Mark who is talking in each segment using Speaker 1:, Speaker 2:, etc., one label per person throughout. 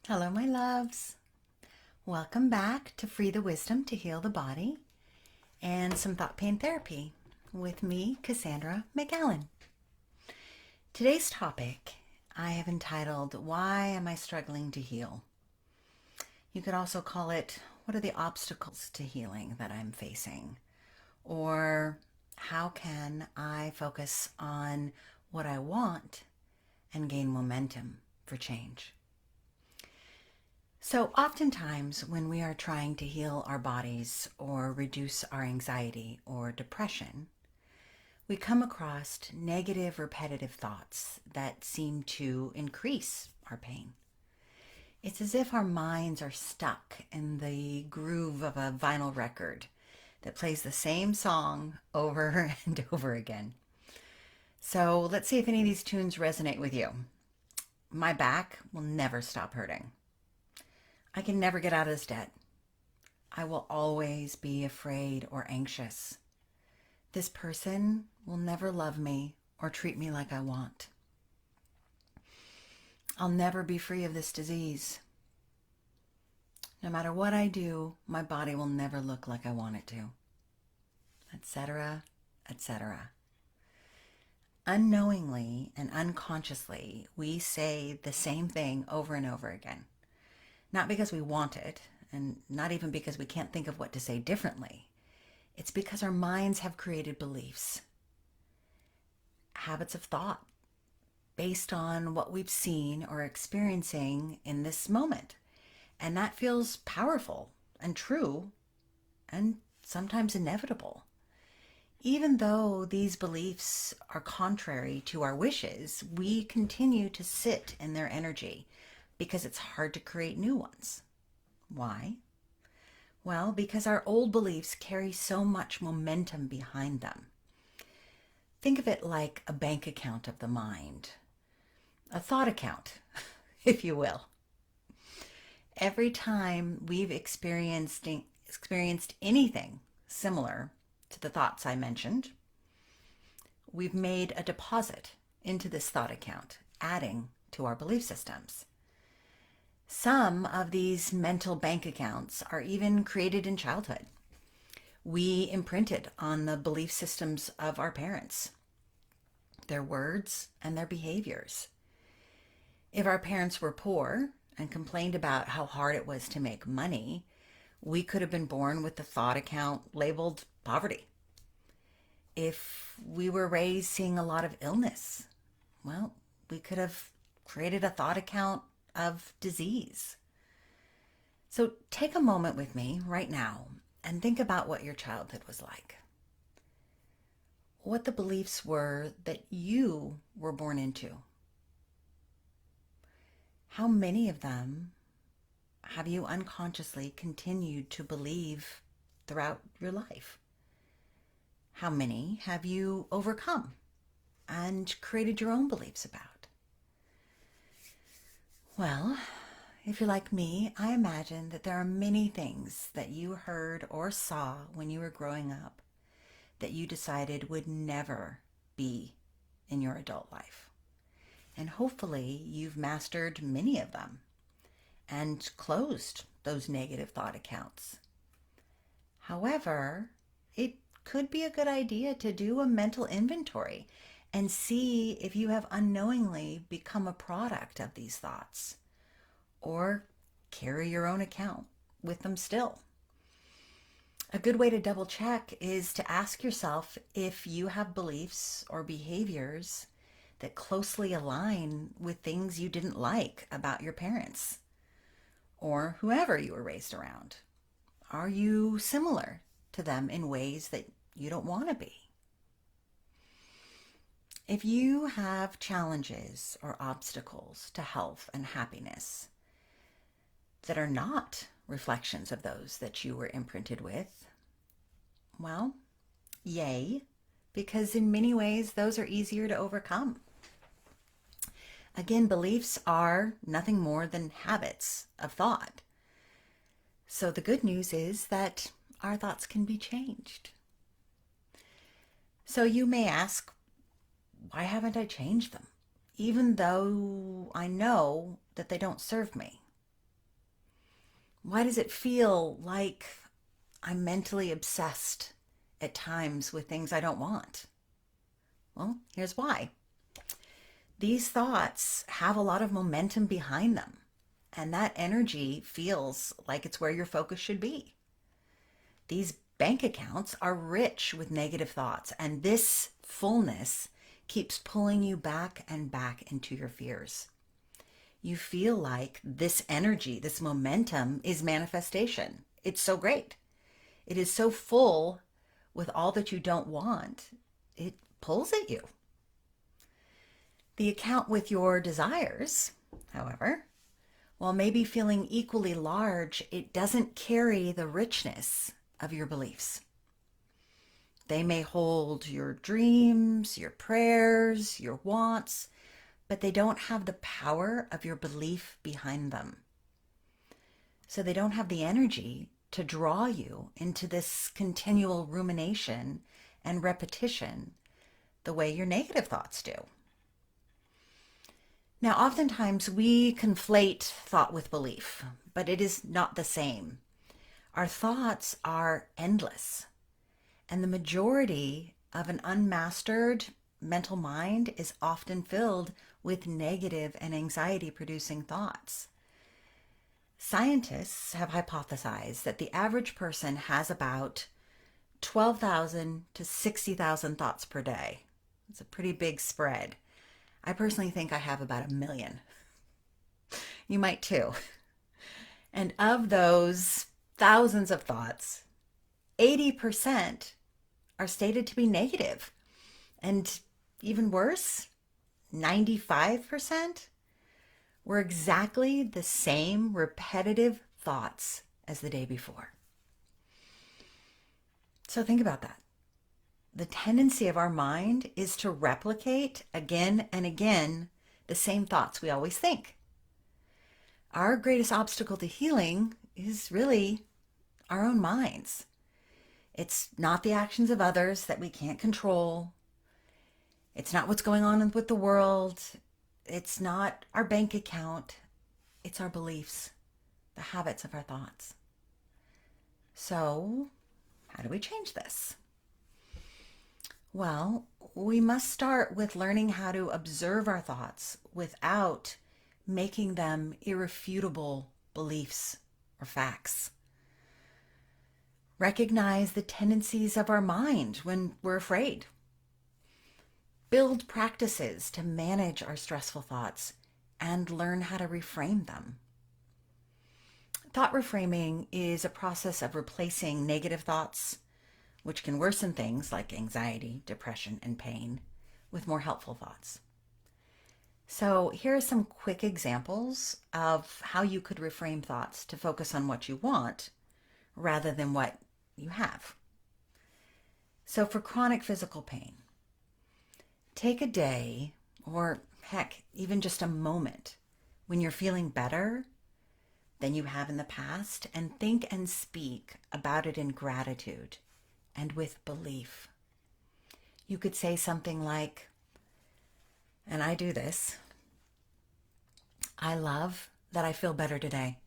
Speaker 1: Hello, my loves. Welcome back to Free the Wisdom to Heal the Body and some thought pain therapy with me, Cassandra McAllen. Today's topic I have entitled, Why Am I Struggling to Heal? You could also call it, What are the obstacles to healing that I'm facing? Or, How can I focus on what I want and gain momentum for change? So, oftentimes, when we are trying to heal our bodies or reduce our anxiety or depression, we come across negative, repetitive thoughts that seem to increase our pain. It's as if our minds are stuck in the groove of a vinyl record that plays the same song over and over again. So, let's see if any of these tunes resonate with you. My back will never stop hurting. I can never get out of this debt. I will always be afraid or anxious. This person will never love me or treat me like I want. I'll never be free of this disease. No matter what I do, my body will never look like I want it to, etc., etc. Unknowingly and unconsciously, we say the same thing over and over again. Not because we want it, and not even because we can't think of what to say differently. It's because our minds have created beliefs, habits of thought, based on what we've seen or experiencing in this moment. And that feels powerful and true and sometimes inevitable. Even though these beliefs are contrary to our wishes, we continue to sit in their energy because it's hard to create new ones. Why? Well, because our old beliefs carry so much momentum behind them. Think of it like a bank account of the mind, a thought account, if you will. Every time we've experienced anything similar to the thoughts I mentioned, we've made a deposit into this thought account, adding to our belief systems. Some of these mental bank accounts are even created in childhood. We imprinted on the belief systems of our parents, their words, and their behaviors. If our parents were poor and complained about how hard it was to make money, we could have been born with the thought account labeled poverty. If we were raised seeing a lot of illness, well, we could have created a thought account of disease. So take a moment with me right now and think about what your childhood was like. What the beliefs were that you were born into. How many of them have you unconsciously continued to believe throughout your life? How many have you overcome and created your own beliefs about? Well, if you're like me, I imagine that there are many things that you heard or saw when you were growing up that you decided would never be in your adult life. And hopefully you've mastered many of them and closed those negative thought accounts. However, it could be a good idea to do a mental inventory and see if you have unknowingly become a product of these thoughts or carry your own account with them still. A good way to double check is to ask yourself if you have beliefs or behaviors that closely align with things you didn't like about your parents or whoever you were raised around. Are you similar to them in ways that you don't want to be? If you have challenges or obstacles to health and happiness that are not reflections of those that you were imprinted with, well, yay, because in many ways those are easier to overcome. Again, beliefs are nothing more than habits of thought. So the good news is that our thoughts can be changed. So you may ask, why haven't I changed them? Even though I know that they don't serve me. Why does it feel like I'm mentally obsessed at times with things I don't want? Well, here's why. These thoughts have a lot of momentum behind them, and that energy feels like it's where your focus should be. These bank accounts are rich with negative thoughts, and this fullness keeps pulling you back and back into your fears. You feel like this energy, this momentum is manifestation. It's so great. It is so full with all that you don't want, it pulls at you. The account with your desires, however, while maybe feeling equally large, it doesn't carry the richness of your beliefs. They may hold your dreams, your prayers, your wants, but they don't have the power of your belief behind them. So they don't have the energy to draw you into this continual rumination and repetition the way your negative thoughts do. Now, oftentimes we conflate thought with belief, but it is not the same. Our thoughts are endless, and the majority of an unmastered mental mind is often filled with negative and anxiety-producing thoughts. Scientists have hypothesized that the average person has about 12,000 to 60,000 thoughts per day. It's a pretty big spread. I personally think I have about 1,000,000. You might too. And of those thousands of thoughts, 80% are stated to be negative. And even worse, 95% were exactly the same repetitive thoughts as the day before. So think about that. The tendency of our mind is to replicate again and again the same thoughts we always think. Our greatest obstacle to healing is really our own minds. It's not the actions of others that we can't control. It's not what's going on with the world. It's not our bank account. It's our beliefs, the habits of our thoughts. So, how do we change this? Well, we must start with learning how to observe our thoughts without making them irrefutable beliefs or facts. Recognize the tendencies of our mind when we're afraid. Build practices to manage our stressful thoughts and learn how to reframe them. Thought reframing is a process of replacing negative thoughts, which can worsen things like anxiety, depression, and pain, with more helpful thoughts. So here are some quick examples of how you could reframe thoughts to focus on what you want rather than what you have. So for chronic physical pain, take a day, or heck, even just a moment, when you're feeling better than you have in the past, and think and speak about it in gratitude and with belief. You could say something like, and I do this, I love that I feel better today,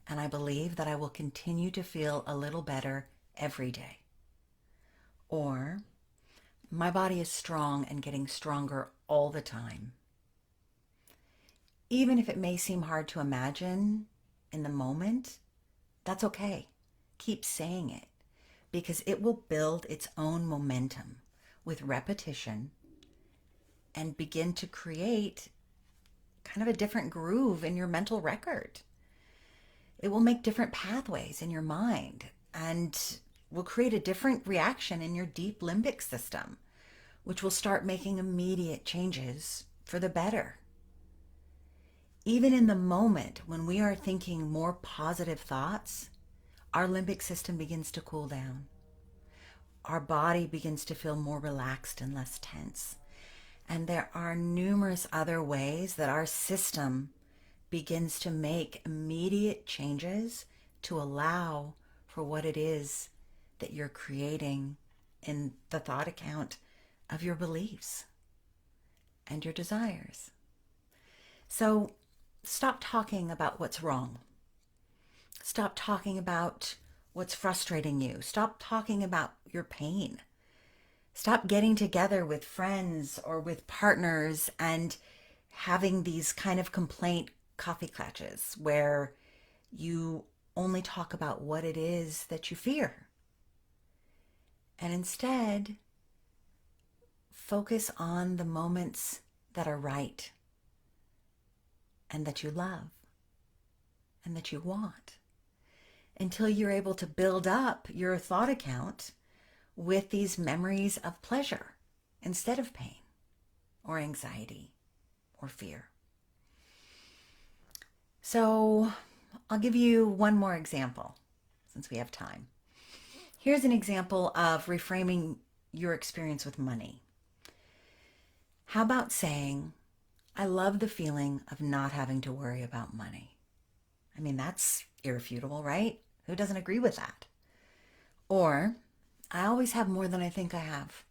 Speaker 1: and I believe that I will continue to feel a little better every day. Or, my body is strong and getting stronger all the time. Even if it may seem hard to imagine in the moment, that's okay. Keep saying it, because it will build its own momentum with repetition and begin to create kind of a different groove in your mental record. It will make different pathways in your mind and will create a different reaction in your deep limbic system, which will start making immediate changes for the better. Even in the moment when we are thinking more positive thoughts, our limbic system begins to cool down. Our body begins to feel more relaxed and less tense. And there are numerous other ways that our system begins to make immediate changes to allow for what it is that you're creating in the thought account of your beliefs and your desires. So stop talking about what's wrong. Stop talking about what's frustrating you. Stop talking about your pain. Stop getting together with friends or with partners and having these kind of complaint coffee clutches where you only talk about what it is that you fear. And instead, focus on the moments that are right and that you love and that you want until you're able to build up your thought account with these memories of pleasure instead of pain or anxiety or fear. So I'll give you one more example since we have time. Here's an example of reframing your experience with money. How about saying, I love the feeling of not having to worry about money. I mean, that's irrefutable, right? Who doesn't agree with that? Or, I always have more than I think I have.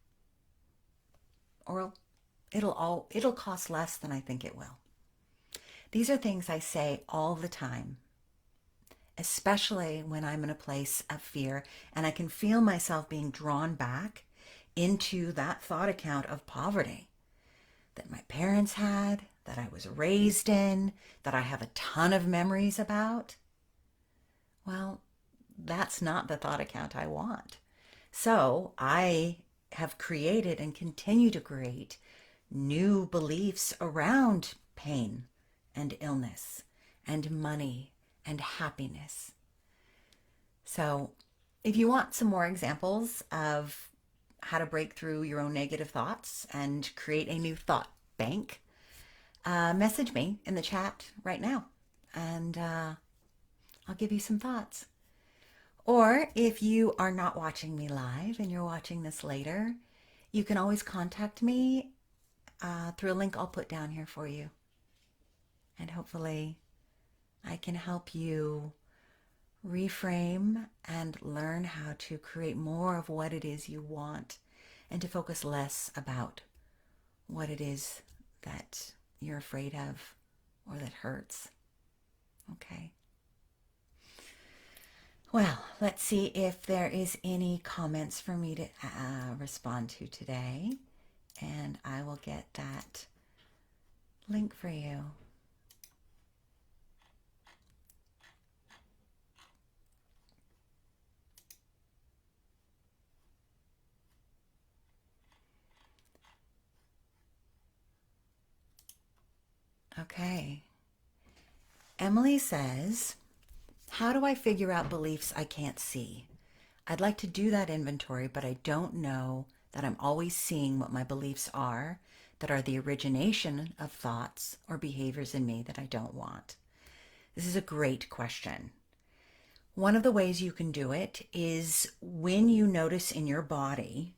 Speaker 1: Or, it'll cost less than I think it will. These are things I say all the time, especially when I'm in a place of fear and I can feel myself being drawn back into that thought account of poverty that my parents had, that I was raised in, that I have a ton of memories about. Well, that's not the thought account I want. So I have created and continue to create new beliefs around pain and illness and money and happiness. So if you want some more examples of how to break through your own negative thoughts and create a new thought bank, message me in the chat right now and I'll give you some thoughts. Or if you are not watching me live and you're watching this later, you can always contact me through a link I'll put down here for you. And hopefully I can help you reframe and learn how to create more of what it is you want and to focus less about what it is that you're afraid of or that hurts. Okay. Well, let's see if there is any comments for me to respond to today. And I will get that link for you. Okay. Emily says, how do I figure out beliefs I can't see? I'd like to do that inventory, but I don't know that I'm always seeing what my beliefs are that are the origination of thoughts or behaviors in me that I don't want. This is a great question. One of the ways you can do it is when you notice in your body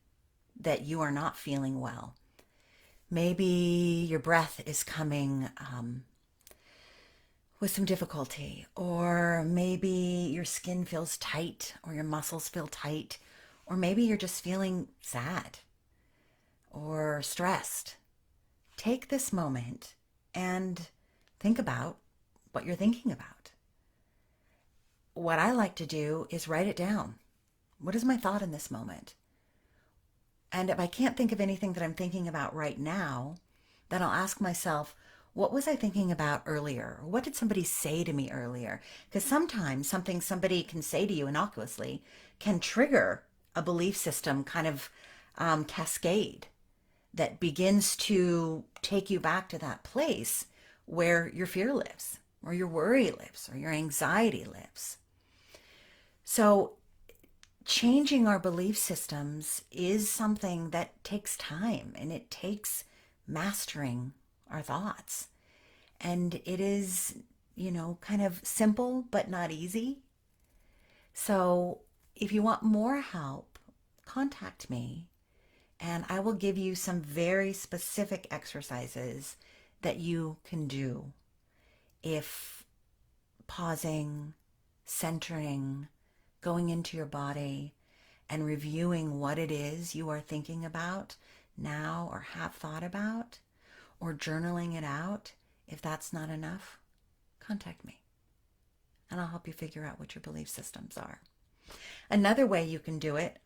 Speaker 1: that you are not feeling well. Maybe your breath is coming with some difficulty, or maybe your skin feels tight, or your muscles feel tight, or maybe you're just feeling sad or stressed. Take this moment and think about what you're thinking about. What I like to do is write it down. What is my thought in this moment? And if I can't think of anything that I'm thinking about right now, then I'll ask myself, what was I thinking about earlier? What did somebody say to me earlier? Because sometimes something somebody can say to you innocuously can trigger a belief system kind of cascade that begins to take you back to that place where your fear lives, or your worry lives, or your anxiety lives. So changing our belief systems is something that takes time, and it takes mastering our thoughts. And it is, kind of simple, but not easy. So if you want more help, contact me, and I will give you some very specific exercises that you can do if pausing, centering, going into your body, and reviewing what it is you are thinking about now or have thought about, or journaling it out. If that's not enough, contact me. and I'll help you figure out what your belief systems are. Another way you can do it,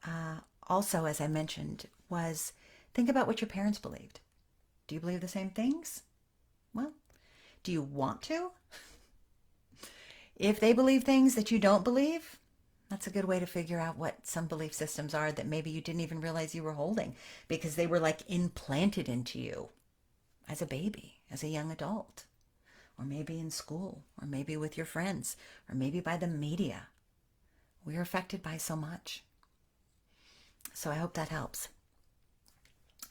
Speaker 1: also, as I mentioned, was think about what your parents believed. Do you believe the same things? Well, do you want to? If they believe things that you don't believe, that's a good way to figure out what some belief systems are that maybe you didn't even realize you were holding because they were like implanted into you as a baby, as a young adult, or maybe in school, or maybe with your friends, or maybe by the media. We are affected by so much. So I hope that helps.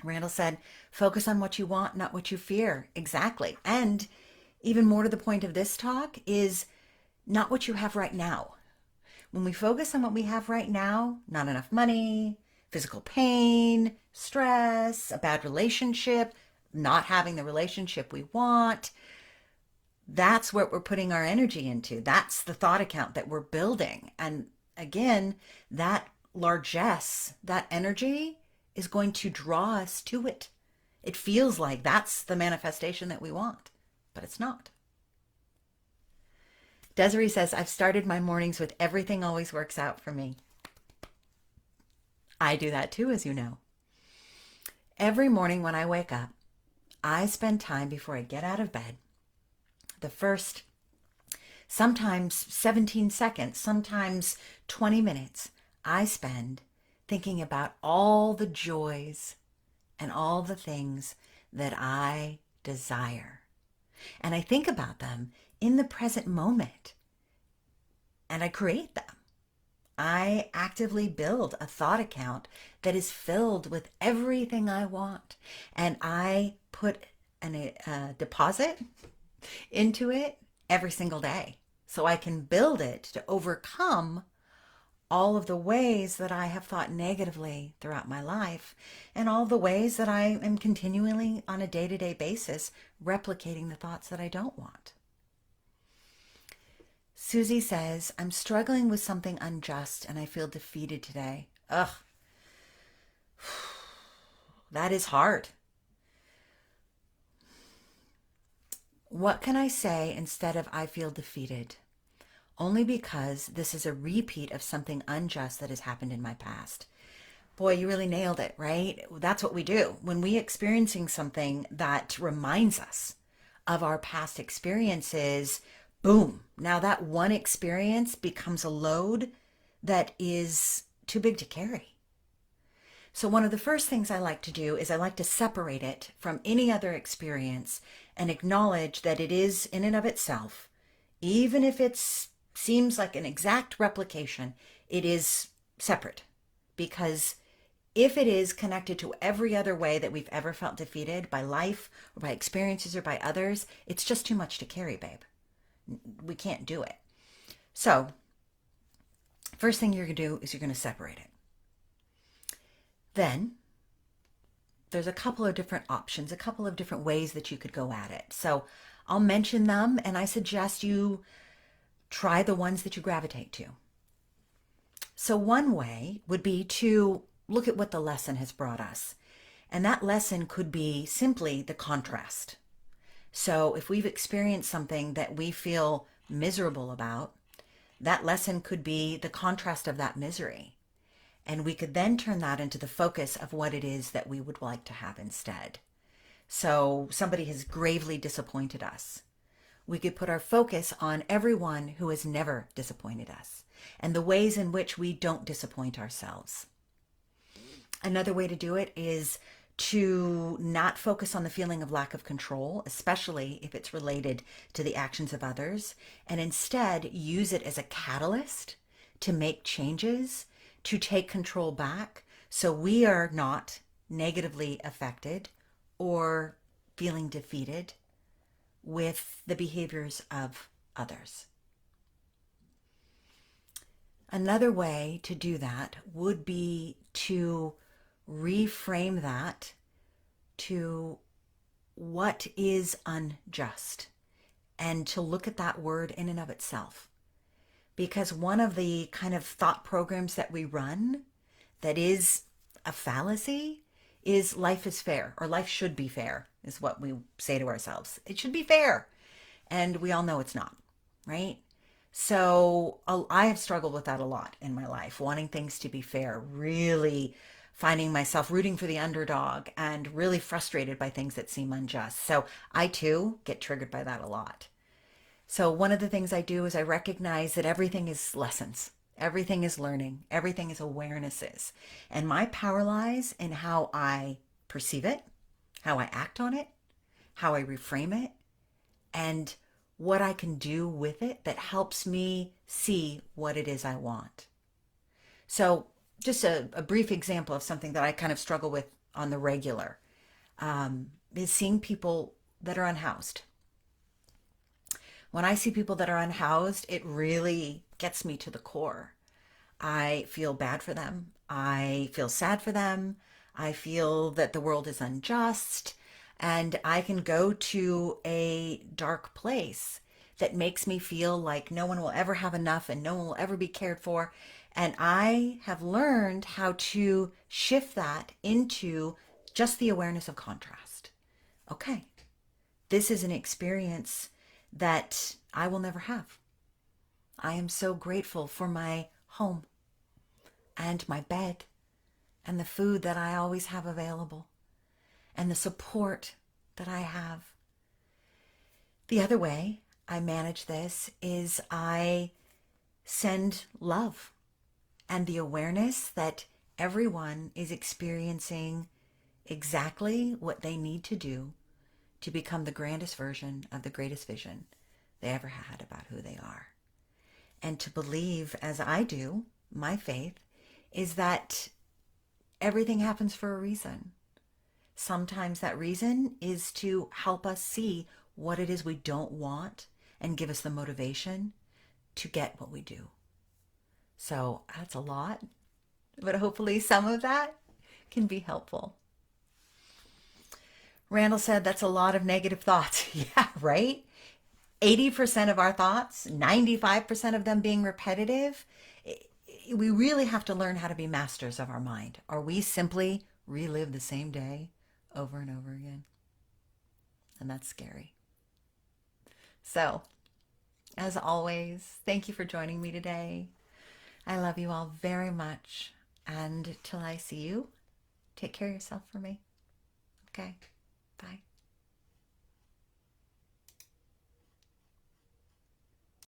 Speaker 1: Randall said, focus on what you want, not what you fear. Exactly. And even more to the point of this talk is not what you have right now. When we focus on what we have right now, not enough money, physical pain, stress, a bad relationship, not having the relationship we want, that's what we're putting our energy into. That's the thought account that we're building. And again, that largesse, that energy is going to draw us to it. It feels like that's the manifestation that we want, but it's not. Desiree says, I've started my mornings with everything always works out for me. I do that too, as you know. Every morning when I wake up, I spend time before I get out of bed. The first, sometimes 17 seconds, sometimes 20 minutes, I spend thinking about all the joys and all the things that I desire. And I think about them in the present moment, and I create them. I actively build a thought account that is filled with everything I want, and I put a deposit into it every single day so I can build it to overcome all of the ways that I have thought negatively throughout my life and all the ways that I am continually on a day-to-day basis replicating the thoughts that I don't want. Susie says, I'm struggling with something unjust and I feel defeated today. Ugh. That is hard. What can I say instead of I feel defeated? Only because this is a repeat of something unjust that has happened in my past. Boy, you really nailed it, right? That's what we do. When we experiencing something that reminds us of our past experiences, boom, now that one experience becomes a load that is too big to carry. So one of the first things I like to do is I like to separate it from any other experience and acknowledge that it is in and of itself, even if it seems like an exact replication, it is separate. Because if it is connected to every other way that we've ever felt defeated by life or by experiences or by others, it's just too much to carry, babe. We can't do it. So first thing you're going to do is you're going to separate it. Then there's a couple of different options, a couple of different ways that you could go at it. So I'll mention them and I suggest you try the ones that you gravitate to. So one way would be to look at what the lesson has brought us. And that lesson could be simply the contrast. So if we've experienced something that we feel miserable about, that lesson could be the contrast of that misery. And we could then turn that into the focus of what it is that we would like to have instead. So somebody has gravely disappointed us. We could put our focus on everyone who has never disappointed us and the ways in which we don't disappoint ourselves. Another way to do it is to not focus on the feeling of lack of control, especially if it's related to the actions of others, and instead use it as a catalyst to make changes, to take control back so we are not negatively affected or feeling defeated with the behaviors of others. Another way to do that would be to reframe that to what is unjust and to look at that word in and of itself. Because one of the kind of thought programs that we run that is a fallacy is life is fair, or life should be fair, is what we say to ourselves. It should be fair. And we all know it's not, right? So I have struggled with that a lot in my life, wanting things to be fair, really finding myself rooting for the underdog and really frustrated by things that seem unjust. So I too get triggered by that a lot. So one of the things I do is I recognize that everything is lessons. Everything is learning. Everything is awarenesses. And my power lies in how I perceive it, how I act on it, how I reframe it, and what I can do with it that helps me see what it is I want. So, just a brief example of something that I kind of struggle with on the regular is seeing people that are unhoused. When I see people that are unhoused, it really gets me to the core. I feel bad for them. I feel sad for them. I feel that the world is unjust. And I can go to a dark place that makes me feel like no one will ever have enough and no one will ever be cared for. And I have learned how to shift that into just the awareness of contrast. Okay, this is an experience that I will never have. I am so grateful for my home and my bed and the food that I always have available and the support that I have. The other way I manage this is I send love and the awareness that everyone is experiencing exactly what they need to do to become the grandest version of the greatest vision they ever had about who they are. And to believe, as I do, my faith is that everything happens for a reason. Sometimes that reason is to help us see what it is we don't want and give us the motivation to get what we do. So that's a lot, but hopefully some of that can be helpful. Randall said that's a lot of negative thoughts. Yeah, right? 80% of our thoughts, 95% of them being repetitive. We really have to learn how to be masters of our mind, or we simply relive the same day over and over again. And that's scary. So, as always, thank you for joining me today. I love you all very much. And till I see you, take care of yourself for me. Okay? Bye.